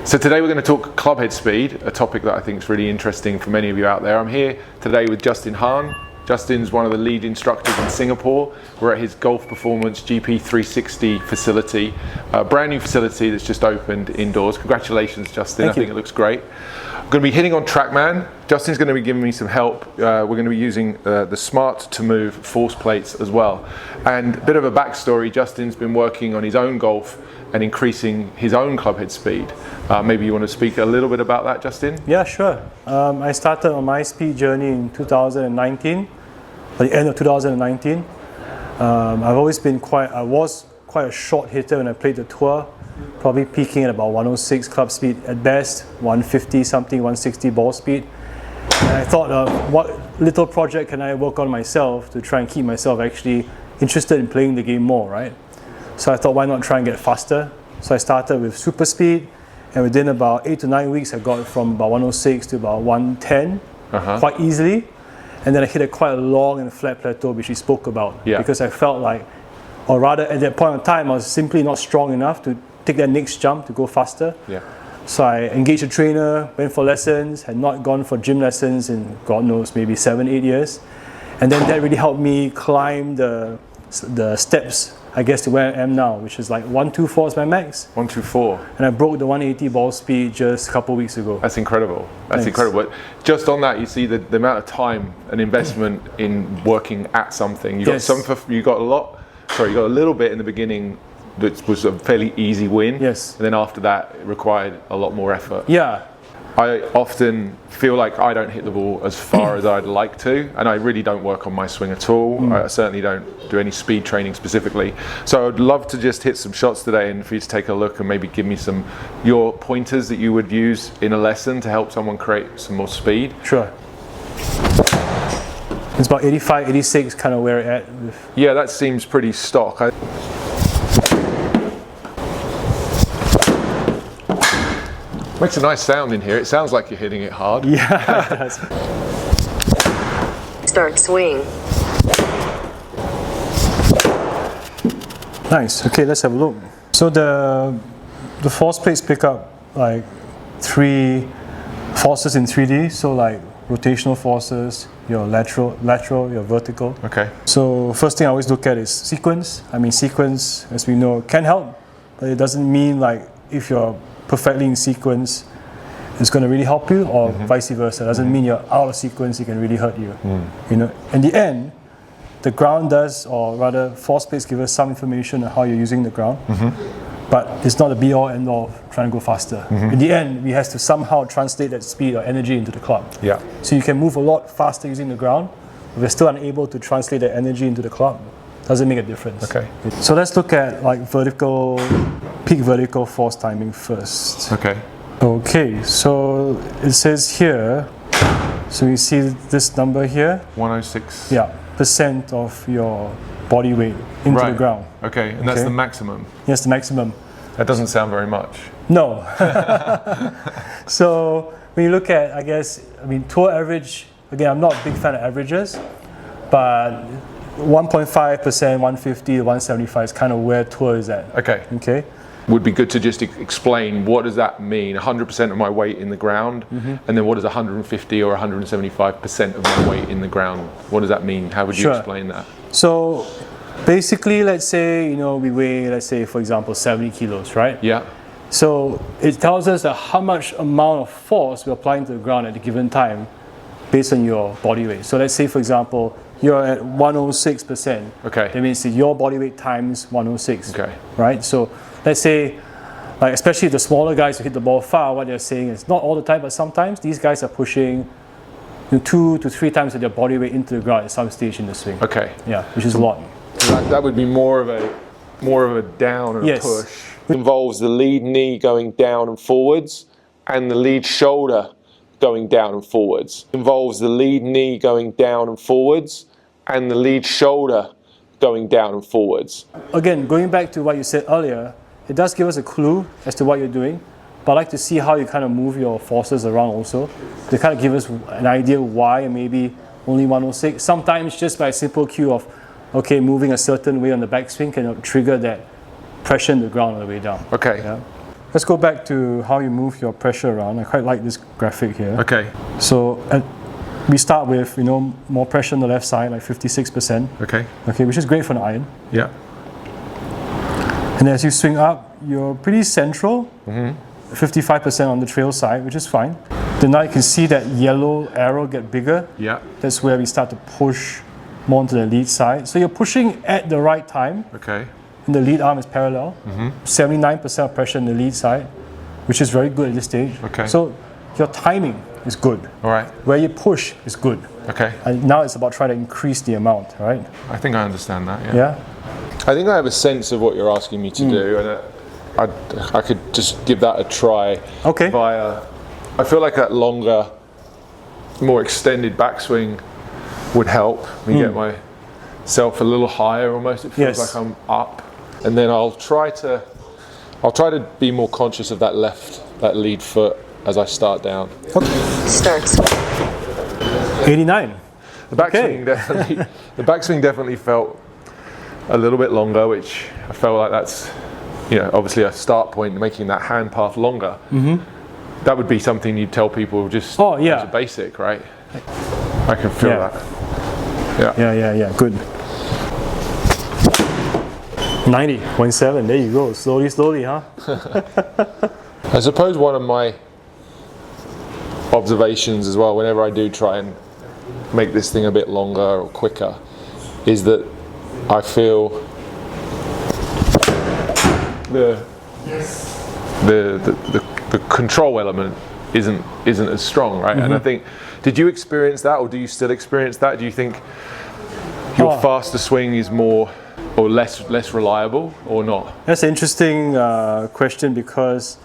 So today we're going to talk club head speed, a topic that I think is really interesting for many of you out there. I'm here today with Justin Hahn. Justin's one of the lead instructors in Singapore. We're at his Golf Performance GP360 facility, a brand new facility that's just opened indoors. Congratulations, Justin. I think it looks great. I'm going to be hitting on Trackman. Justin's going to be giving me some help. We're going to be using the Smart2Move Force Plates as well. And a bit of a backstory, Justin's been working on his own golf and increasing his own club head speed. Maybe you want to speak a little bit about that, Justin? Yeah, sure. I started on my speed journey in 2019, at the end of 2019. I've always been I was quite a short hitter when I played the tour, probably peaking at about 106 club speed at best, 150 something, 160 ball speed. And I thought, what little project can I work on myself to try and keep myself actually interested in playing the game more, right? So I thought, why not try and get faster? So I started with super speed, and within about 8 to 9 weeks, I got from about 106 to about 110 quite easily. And then I hit quite a long and flat plateau, which we spoke about, because I felt like, or rather at that point in time, I was simply not strong enough to take that next jump to go faster. So I engaged a trainer, went for lessons, had not gone for gym lessons in, God knows, maybe 7-8 years. And then that really helped me climb the steps, I guess, to where I am now, which is like 124 is my max. 124. And I broke the 180 ball speed just a couple of weeks ago. That's incredible. That's incredible. Just on that, you see the amount of time and investment in working at something. You got a little bit in the beginning that was a fairly easy win. Yes. And then after that, it required a lot more effort. Yeah. I often feel like I don't hit the ball as far as I'd like to, and I really don't work on my swing at all. I certainly don't do any speed training specifically. So I'd love to just hit some shots today and for you to take a look and maybe give me your pointers that you would use in a lesson to help someone create some more speed. Sure. It's about 85, 86 kind of where it's at. Yeah, that seems pretty stock. Makes a nice sound in here. It sounds like you're hitting it hard. Yeah, it does. Start swing. Nice. Okay, let's have a look. So the force plates pick up like 3 forces in 3D. So like rotational forces, your lateral, your vertical. Okay. So first thing I always look at is sequence. I mean, sequence, as we know, can help, but it doesn't mean like if you're perfectly in sequence it's going to really help you, or vice versa. It doesn't mean you're out of sequence, it can really hurt you. You know, in the end, the ground does, or rather force plates give us some information on how you're using the ground, but it's not the be all end all of trying to go faster. In the end, we have to somehow translate that speed or energy into the club. So you can move a lot faster using the ground, but we're still unable to translate that energy into the club. Doesn't make a difference. Okay. So let's look at like peak vertical force timing first. Okay, so it says here, so you see this number here? 106. Yeah, % of your body weight into the ground. Okay, and that's the maximum? Yes, the maximum. That doesn't sound very much. No. So when you look at, I mean, tour average, again, I'm not a big fan of averages, but 1.5%, 150 to 175 is kind of where tour is at. Okay. Would be good to just explain, what does that mean? 100% of my weight in the ground, and then what is 150 or 175% of my weight in the ground? What does that mean? How would you explain that? So basically, let's say, we weigh, let's say, for example, 70 kilos, right? Yeah. So it tells us that how much amount of force we're applying to the ground at a given time based on your body weight. So let's say, for example, you're at 106%. That means that your body weight times 106. Right? So let's say, like especially the smaller guys who hit the ball far, what they're saying is not all the time, but sometimes these guys are pushing 2 to 3 times of their body weight into the ground at some stage in the swing. Yeah, which is a lot. That would be more of a down and a push. It involves the lead knee going down and forwards, and the lead shoulder going down and forwards. It involves the lead knee going down and forwards, and the lead shoulder going down and forwards. Again, going back to what you said earlier, it does give us a clue as to what you're doing, but I'd like to see how you kind of move your forces around also, to kind of give us an idea why maybe only 106. Sometimes just by a simple cue of, okay, moving a certain way on the backswing can trigger that pressure in the ground on the way down. let's go back to how you move your pressure around. I quite like this graphic here. Okay. So we start with, you know, more pressure on the left side, like 56%. Okay. Okay, which is great for an iron. Yeah. And as you swing up, you're pretty central. 55% on the trail side, which is fine. Then now you can see that yellow arrow get bigger. Yeah. That's where we start to push more onto the lead side. So you're pushing at the right time. Okay. And the lead arm is parallel. 79% of pressure in the lead side, which is very good at this stage. Okay. So your timing is good. All right. Where you push is good. Okay. And now it's about trying to increase the amount, right? I think I understand that. Yeah. Yeah? I think I have a sense of what you're asking me to do, and I could just give that a try. Okay. Via, I feel like that longer, more extended backswing would help me get myself a little higher. Almost, it feels like I'm up, and then I'll try to be more conscious of that lead foot as I start down. Okay. Starts. 89. The backswing definitely felt a little bit longer, which I felt like that's, you know, obviously a start point, making that hand path longer. That would be something you'd tell people just as a basic, right? I can feel that. Yeah. Good. 90.7. There you go. Slowly, huh? I suppose one of my observations as well, whenever I do try and make this thing a bit longer or quicker, is that I feel the control element isn't as strong, right? And I think, did you experience that, or do you still experience that? Do you think your faster swing is more or less reliable, or not? That's an interesting question, because,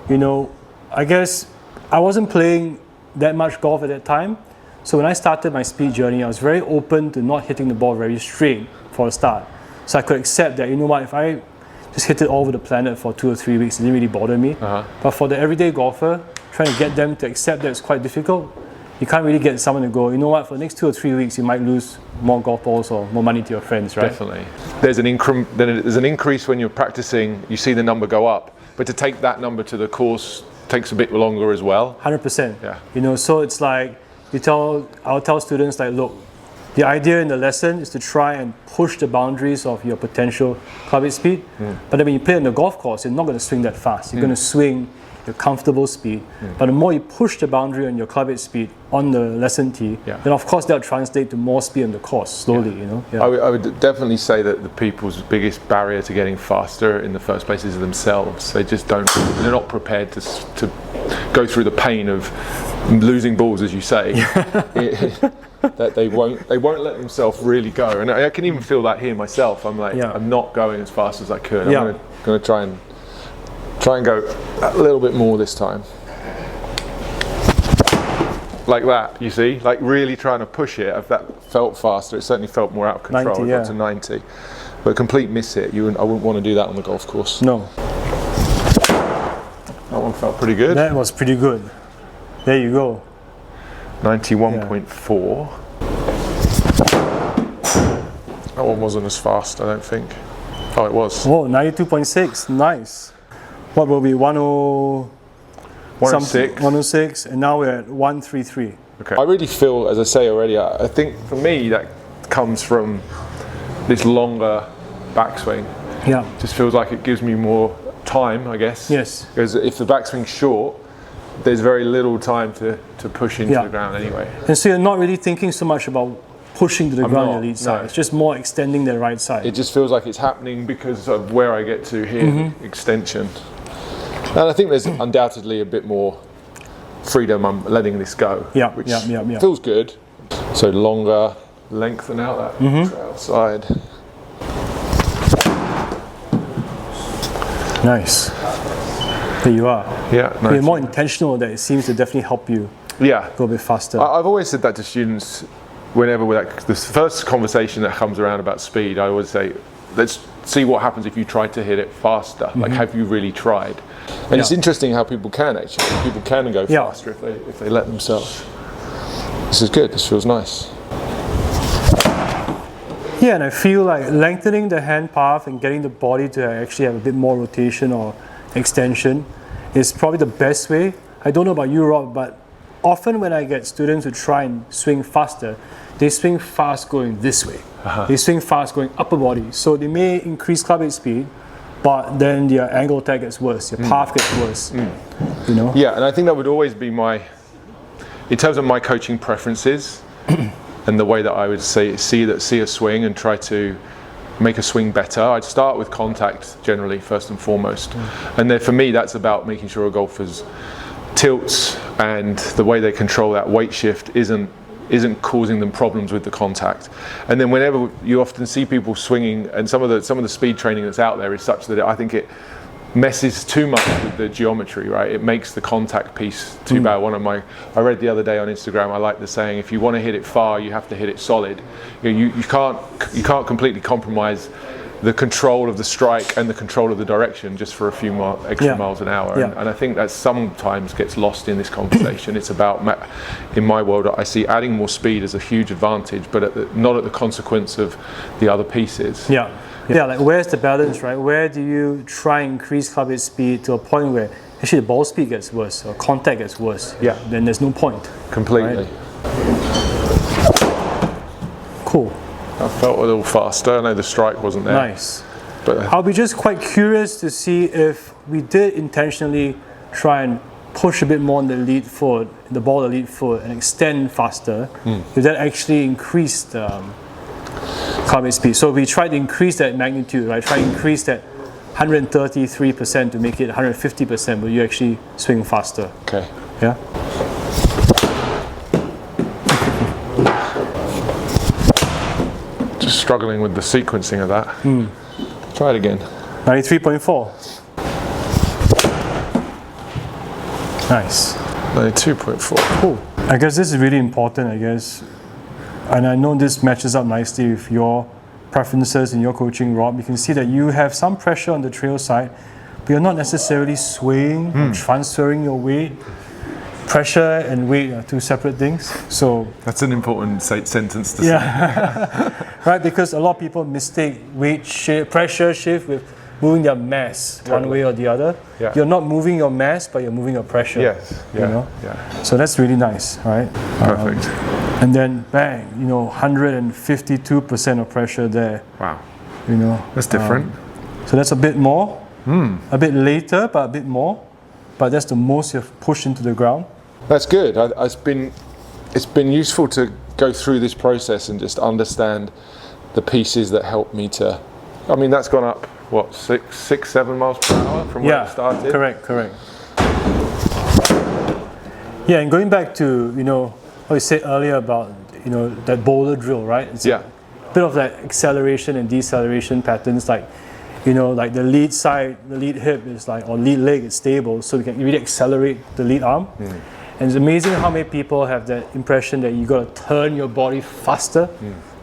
you know, I guess I wasn't playing that much golf at that time. So when I started my speed journey, I was very open to not hitting the ball very straight for a start. So I could accept that, you know what, if I just hit it all over the planet for 2 or 3 weeks, it didn't really bother me. But for the everyday golfer, trying to get them to accept that it's quite difficult, you can't really get someone to go, you know what, for the next 2 or 3 weeks, you might lose more golf balls or more money to your friends, right? Definitely. There's an increase when you're practicing, you see the number go up, but to take that number to the course takes a bit longer as well. 100%. Yeah. You know, so it's like, I'll tell students, like, look, the idea in the lesson is to try and push the boundaries of your potential club head speed. But then when you play on the golf course, you're not going to swing that fast. You're going to swing your comfortable speed. But the more you push the boundary on your club head speed on the lesson tee, then of course that'll translate to more speed on the course slowly. You know. Yeah. I would definitely say that the people's biggest barrier to getting faster in the first place is themselves. They're not prepared to go through the pain of losing balls, as you say. That they won't let themselves really go, and I can even feel that here myself. I'm like, I'm not going as fast as I could. I'm going to try and go a little bit more this time, like that. You see, like really trying to push it. If that felt faster, it certainly felt more out of control. 90, got to 90, but a complete miss hit. I wouldn't want to do that on the golf course. No. That one felt pretty good. That was pretty good. There you go. 91.4. That one wasn't as fast, I don't think. Oh, it was. Whoa, 92.6. Nice. What will be 106. 106, and now we're at 133. Okay. I really feel, as I say already, I think for me that comes from this longer backswing. Yeah. Just feels like it gives me more time, I guess. Yes. Because if the backswing's short, there's very little time to push into the ground anyway. And so you're not really thinking so much about pushing to the ground on the lead side. It's just more extending the right side. It just feels like it's happening because of where I get to here, extension. And I think there's undoubtedly a bit more freedom. I'm letting this go, which feels good. So longer, lengthen out that trail side. Nice. There you are. Yeah, nice. You're more intentional with that. It seems to definitely help you go a bit faster. I've always said that to students whenever the first conversation that comes around about speed. I always say, let's see what happens if you try to hit it faster. Like, have you really tried? And it's interesting how people can actually. People can go faster if they let themselves. This is good. This feels nice. Yeah, and I feel like lengthening the hand path and getting the body to actually have a bit more rotation or extension is probably the best way. I don't know about you, Rob, but often when I get students who try and swing faster, they swing fast going this way. They swing fast going upper body. So they may increase club head speed, but then their angle attack gets worse, your path gets worse. You know? Yeah, and I think that would always be in terms of my coaching preferences and the way that I would see a swing and try to make a swing better, I'd start with contact generally first and foremost. And then for me, that's about making sure a golfer's tilts and the way they control that weight shift isn't causing them problems with the contact. And then whenever you often see people swinging, and some of the speed training that's out there is such that I think it messes too much with the geometry, right? It makes the contact piece too bad. I read the other day on Instagram, I like the saying, if you want to hit it far, you have to hit it solid. You can't completely compromise the control of the strike and the control of the direction just for a few more extra miles an hour. And I think that sometimes gets lost in this conversation. It's about, in my world, I see adding more speed as a huge advantage, but not at the consequence of the other pieces. Yeah, like where's the balance, right? Where do you try and increase club head speed to a point where actually the ball speed gets worse or contact gets worse? Then there's no point. Completely. Right? Cool. I felt a little faster. I know the strike wasn't there. Nice. But I'll be just quite curious to see if we did intentionally try and push a bit more on the lead foot, the ball the lead foot, and extend faster, if that actually increased club head speed. So we tried to increase that magnitude, right? Try to increase that 133% to make it 150%, but you actually swing faster. Okay. Yeah? Just struggling with the sequencing of that. Try it again. 93.4. Nice. 92.4. Cool. I guess this is really important, and I know this matches up nicely with your preferences in your coaching, Rob. You can see that you have some pressure on the trail side, but you're not necessarily swaying or transferring your weight. Pressure and weight are two separate things. So that's an important sentence to say. Right, because a lot of people mistake weight shift, pressure shift with moving their mass one way or the other. You're not moving your mass, but you're moving your pressure. Yes. You know? So that's really nice, right? Perfect. And then bang, 152% of pressure there. Wow. That's different. So that's a bit more, a bit later, but a bit more. But that's the most you've pushed into the ground. That's good. It's been useful to go through this process and just understand the pieces that help me to. I mean, that's gone up what 6-7 miles per hour from where it started. Correct. Yeah, and going back to what you said earlier about that boulder drill, right? It's a bit of that acceleration and deceleration patterns, like like the lead side, the lead hip is or lead leg is stable, so we can really accelerate the lead arm. And it's amazing how many people have that impression that you got to turn your body faster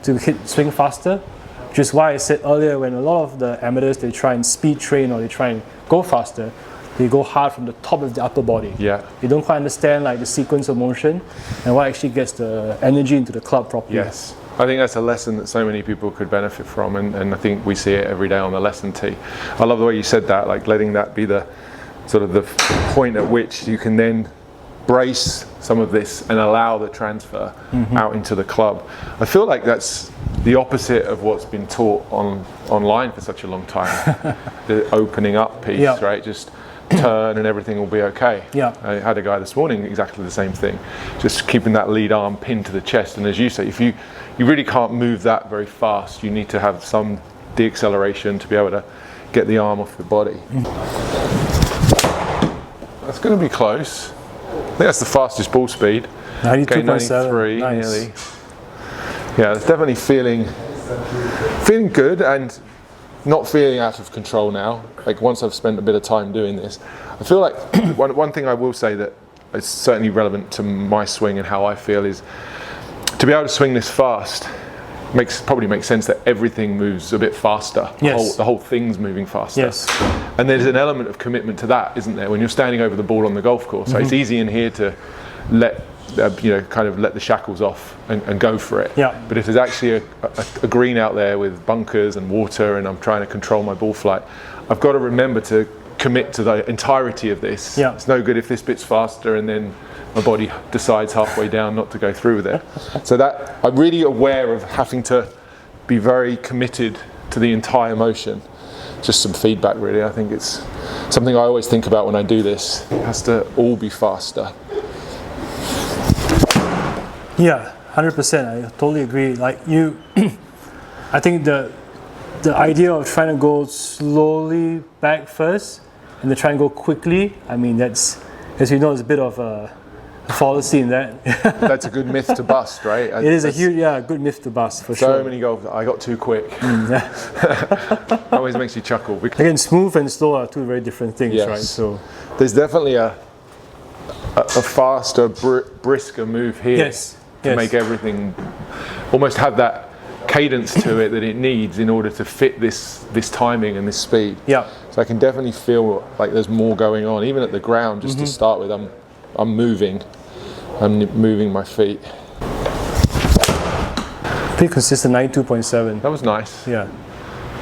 to swing faster. Which is why I said earlier, when a lot of the amateurs, they try and speed train or they try and go faster, they go hard from the top of the upper body. They don't quite understand the sequence of motion and what actually gets the energy into the club properly. Yes. I think that's a lesson that so many people could benefit from, and I think we see it every day on the lesson tee. I love the way you said that, letting that be the sort of the point at which you can then brace some of this and allow the transfer out into the club. I feel like that's the opposite of what's been taught online for such a long time. The opening up piece, right? Just turn and everything will be okay. I had a guy this morning exactly the same thing, just keeping that lead arm pinned to the chest. And as you say, if you really can't move that very fast, you need to have some deacceleration to be able to get the arm off the body. That's going to be close. I think that's the fastest ball speed. 92.7. Nice. Nearly. Yeah, it's definitely feeling good and not feeling out of control now. Once I've spent a bit of time doing this, I feel like one thing I will say that is certainly relevant to my swing and how I feel is to be able to swing this fast probably makes sense that everything moves a bit faster. The whole thing's moving faster. And there's an element of commitment to that, isn't there? When you're standing over the ball on the golf course, so it's easy in here to let let the shackles off and go for it. But if there's actually a green out there with bunkers and water, and I'm trying to control my ball flight, I've got to remember to commit to the entirety of this. Yeah. It's no good if this bit's faster and then my body decides halfway down not to go through with it. So that I'm really aware of having to be very committed to the entire motion. Just some feedback really. I think it's something I always think about when I do this. It has to all be faster. Yeah, 100%. I totally agree. Like you, I think the idea of trying to go slowly back first and then try and go quickly, I mean, that's, as you know, there's a bit of a fallacy in that. That's a good myth to bust, right? It is a huge, good myth to bust for so sure. many golf, I got too quick. Yeah. Always makes you chuckle. Again, smooth and slow are two very different things, Yes. right? So there's definitely a faster, brisker move here yes, to make everything almost have that cadence to it that it needs in order to fit this timing and this speed. Yeah. So I can definitely feel like there's more going on, even at the ground. Just to start with, I'm moving my feet. Pretty consistent, 92.7. That was nice. Yeah.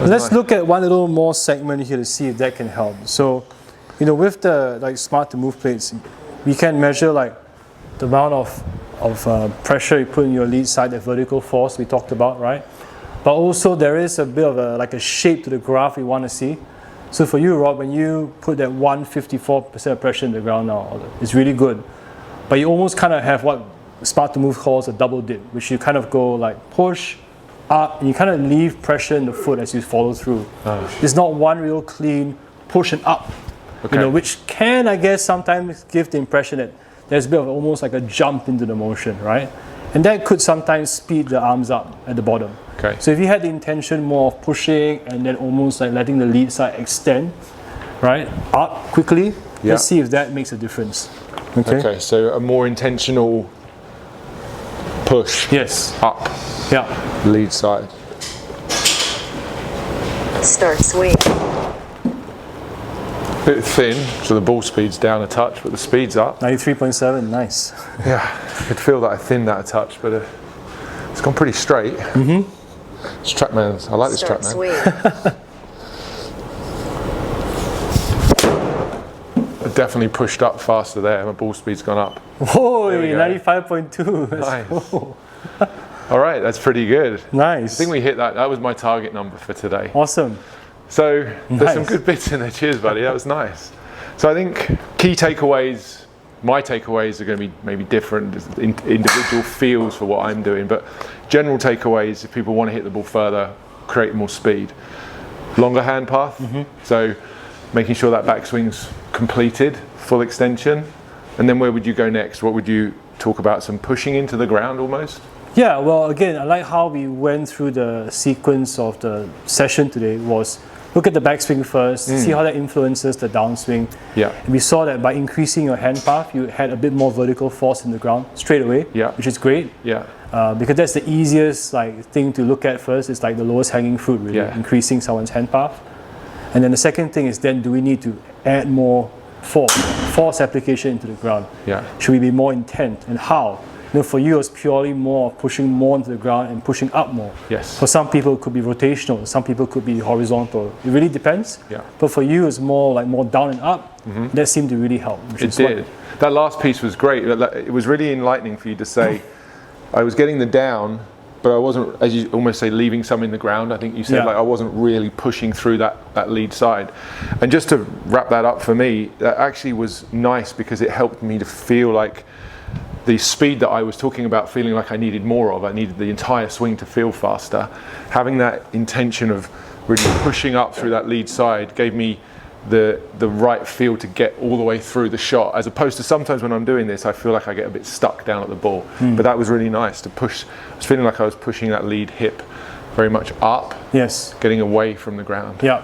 Let's look at one little more segment here to see if that can help. So, you know, with the Smart2Move plates, we can measure like the amount of pressure you put in your lead side, the vertical force we talked about, right? But also there is a bit of a shape to the graph we want to see. So for you, Rob, when you put that 154% of pressure in the ground now, it's really good. But you almost kind of have what Smart2Move calls a double dip, which you kind of go like push, up, and you kind of leave pressure in the foot as you follow through. It's not one real clean push and up, you know, which can, I guess, sometimes give the impression that there's a bit of almost like a jump into the motion, right? And that could sometimes speed the arms up at the bottom. Okay. So if you had the intention more of pushing and then almost like letting the lead side extend, right, up quickly, let's see if that makes a difference. Okay, so a more intentional push. Yes. Up. Yeah. Lead side. Start swing. Bit thin, so the ball speed's down a touch, but the speed's up. 93.7, nice. Yeah, I could feel that I thinned that a touch, but it's gone pretty straight. It's Trackman. I like this Start Trackman. swing. I definitely pushed up faster there. My ball speed's gone up. Whoa, There we go. 95.2. Nice. Cool. All right, that's pretty good. Nice. I think we hit that. That was my target number for today. Awesome. So there's some Nice. good bits in there. Cheers, buddy. That was nice. So I think key takeaways, my takeaways are going to be maybe different, individual feels for what I'm doing, but general takeaways, if people want to hit the ball further, create more speed. Longer hand path, so making sure that backswing's completed, full extension. And then where would you go next? What would you talk about? Some pushing into the ground almost? Yeah, well, again, I like how we went through the sequence of the session today was look at the backswing first, see how that influences the downswing. Yeah. And we saw that by increasing your hand path, you had a bit more vertical force in the ground straight away, which is great. Yeah. Because that's the easiest thing to look at first. It's like the lowest hanging fruit, really, increasing someone's hand path. And then the second thing is then do we need to add more force application into the ground? Yeah. Should we be more intent, and how? You know, for you, it's purely more pushing more into the ground and pushing up more. Yes. For some people, it could be rotational. Some people could be horizontal. It really depends. Yeah. But for you, it's more like more down and up. That seemed to really help. It did. That last piece was great. It was really enlightening for you to say, I was getting the down, but I wasn't, as you almost say, leaving some in the ground. I think you said like I wasn't really pushing through that lead side. And just to wrap that up for me, that actually was nice because it helped me to feel like the speed that I was talking about, feeling like I needed more of, I needed the entire swing to feel faster. Having that intention of really pushing up through that lead side gave me the right feel to get all the way through the shot, as opposed to sometimes when I'm doing this, I feel like I get a bit stuck down at the ball. But that was really nice to push. I was feeling like I was pushing that lead hip very much up, getting away from the ground. Yeah.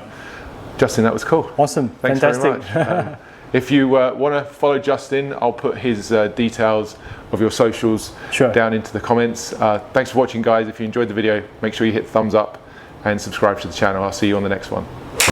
Justin, that was cool. Awesome. Thanks Fantastic. very much. If you want to follow Justin, I'll put his details of your socials down into the comments. Thanks for watching, guys. If you enjoyed the video, make sure you hit thumbs up and subscribe to the channel. I'll see you on the next one.